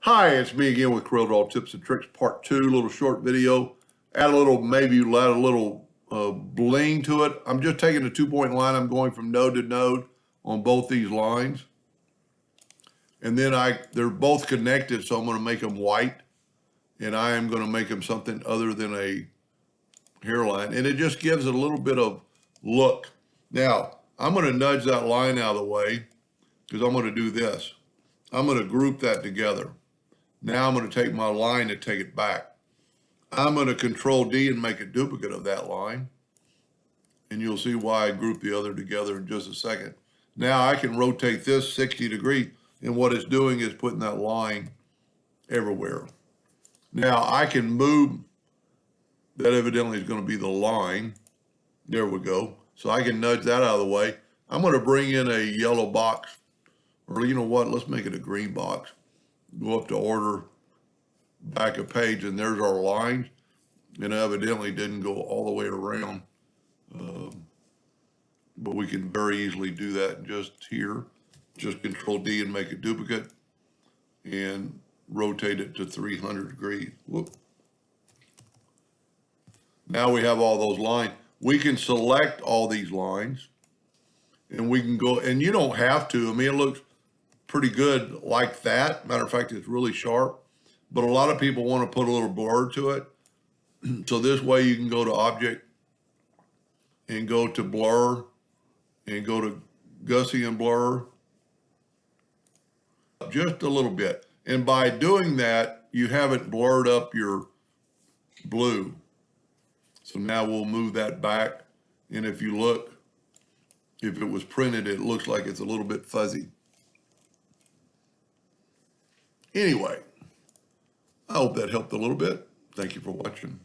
Hi, it's me again with Corel Draw Tips and Tricks Part 2, little short video. Add a little, maybe add a little bling to it. I'm just taking a 2-point line. I'm going from node to node on both these lines. And then they're both connected, so I'm going to make them white. And I am going to make them something other than a hairline. And it just gives it a little bit of look. Now, I'm going to nudge that line out of the way because I'm going to do this. I'm going to group that together. Now I'm going to take my line and take it back. I'm going to Control D and make a duplicate of that line. And you'll see why I group the other together in just a second. Now I can rotate this 60 degrees, and what it's doing is putting that line everywhere. Now I can move, that evidently is going to be the line. There we go. So I can nudge that out of the way. I'm going to bring in a yellow box, or you know what, let's make it a green box. Go up to order, back a page, and there's our line. And evidently didn't go all the way around. But we can very easily do that just here. Just Control D and make a duplicate and rotate it to 300 degrees. Whoop. Now we have all those lines. We can select all these lines and we can go, and you don't have to. I mean, it looks pretty good like that. Matter of fact, it's really sharp, but a lot of people want to put a little blur to it. So this way you can go to Object and go to Blur and go to Gaussian Blur just a little bit. And by doing that, you haven't blurred up your blue. So now we'll move that back. And if you look, if it was printed, it looks like it's a little bit fuzzy. Anyway, I hope that helped a little bit. Thank you for watching.